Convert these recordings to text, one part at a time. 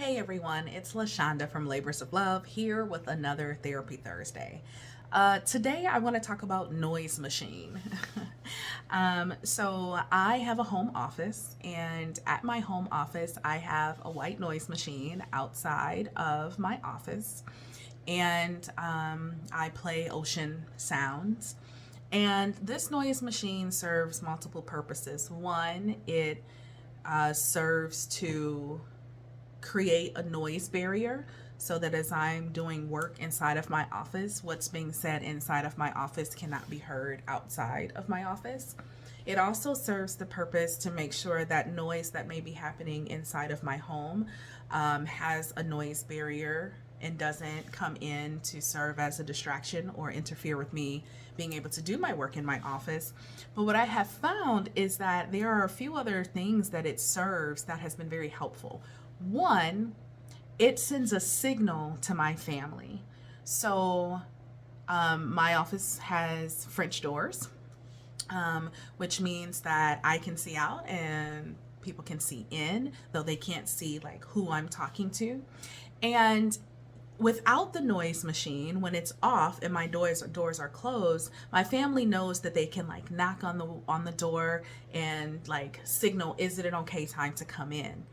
Hey everyone, it's LaShonda from Labors of Love here with another Therapy Thursday. Today I want to talk about noise machine. So I have a home office, and at my home office I have a white noise machine outside of my office, and I play ocean sounds. And this noise machine serves multiple purposes. One, it serves to create a noise barrier so that as I'm doing work inside of my office, what's being said inside of my office cannot be heard outside of my office. It also serves the purpose to make sure that noise that may be happening inside of my home has a noise barrier and doesn't come in to serve as a distraction or interfere with me being able to do my work in my office. But what I have found is that there are a few other things that it serves that has been very helpful. One, it sends a signal to my family. So my office has French doors, which means that I can see out and people can see in, though they can't see like who I'm talking to. And without the noise machine, when it's off and my doors are closed, my family knows that they can like knock on the door and like signal, is it an okay time to come in?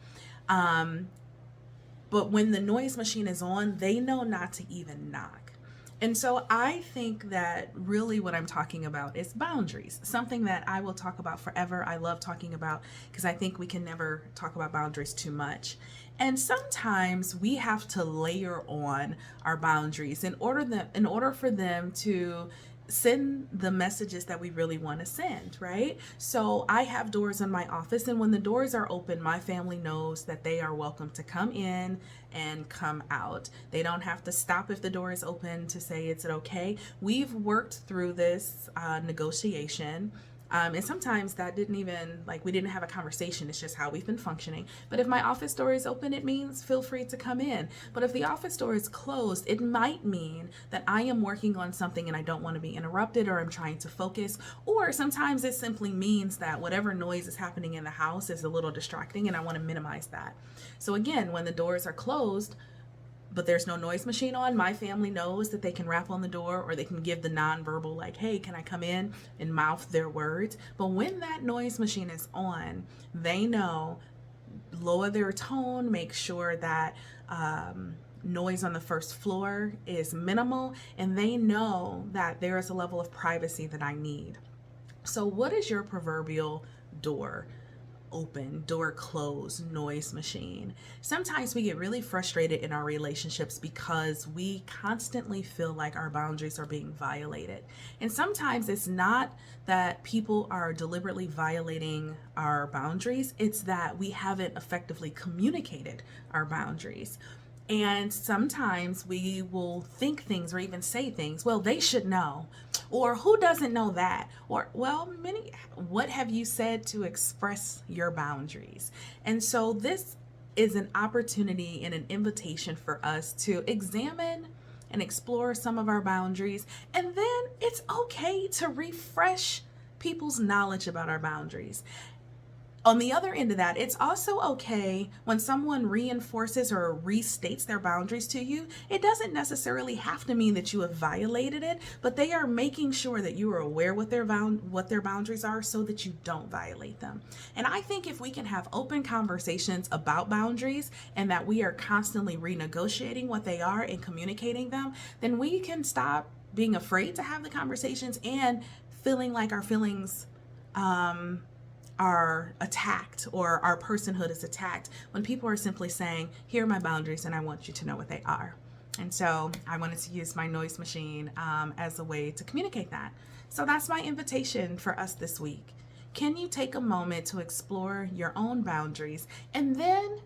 But when the noise machine is on, they know not to even knock. And so I think that really what I'm talking about is boundaries, something that I will talk about forever. I love talking about because I think we can never talk about boundaries too much. And sometimes we have to layer on our boundaries in order for them to send the messages that we really want to send, right? So I have doors in my office, and when the doors are open, my family knows that they are welcome to come in and come out. They don't have to stop if the door is open to say, is it okay? We've worked through this negotiation. And sometimes that didn't even, like, we didn't have a conversation. It's just how we've been functioning. But if my office door is open, it means feel free to come in. But if the office door is closed, it might mean that I am working on something and I don't want to be interrupted, or I'm trying to focus. Or sometimes it simply means that whatever noise is happening in the house is a little distracting and I want to minimize that. So again, when the doors are closed, but there's no noise machine on, my family knows that they can rap on the door or they can give the nonverbal, like, hey, can I come in, and mouth their words. But when that noise machine is on, they know, lower their tone, make sure that noise on the first floor is minimal, and they know that there is a level of privacy that I need. So what is your proverbial door open, door closed noise machine? Sometimes we get really frustrated in our relationships because we constantly feel like our boundaries are being violated. And sometimes it's not that people are deliberately violating our boundaries, it's that we haven't effectively communicated our boundaries. And sometimes we will think things or even say things, well, they should know, or who doesn't know that, or, well, what have you said to express your boundaries? And so this is an opportunity and an invitation for us to examine and explore some of our boundaries. And then it's okay to refresh people's knowledge about our boundaries. On the other end of that, it's also okay when someone reinforces or restates their boundaries to you. It doesn't necessarily have to mean that you have violated it, but they are making sure that you are aware what their boundaries are so that you don't violate them. And I think if we can have open conversations about boundaries and that we are constantly renegotiating what they are and communicating them, then we can stop being afraid to have the conversations and feeling like our feelings are attacked, or our personhood is attacked, when people are simply saying, here are my boundaries and I want you to know what they are. And so I wanted to use my noise machine as a way to communicate that. So that's my invitation for us this week. Can you take a moment to explore your own boundaries? And then,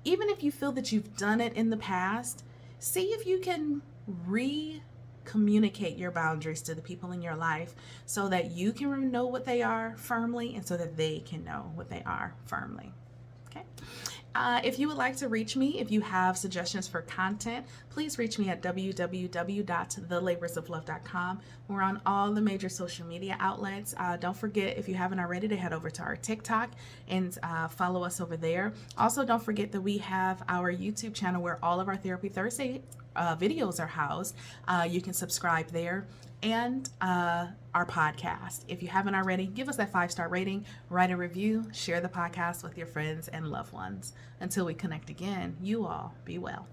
even if you feel that you've done it in the past, see if you can communicate your boundaries to the people in your life so that you can know what they are firmly and so that they can know what they are firmly. Okay. If you would like to reach me, if you have suggestions for content, please reach me at www.thelaborsoflove.com. We're on all the major social media outlets. Don't forget, if you haven't already, to head over to our TikTok and follow us over there. Also, don't forget that we have our YouTube channel where all of our Therapy Thursday videos are housed. You can subscribe there. And our podcast. If you haven't already, give us that 5-star rating, write a review, share the podcast with your friends and loved ones. Until we connect again, you all be well.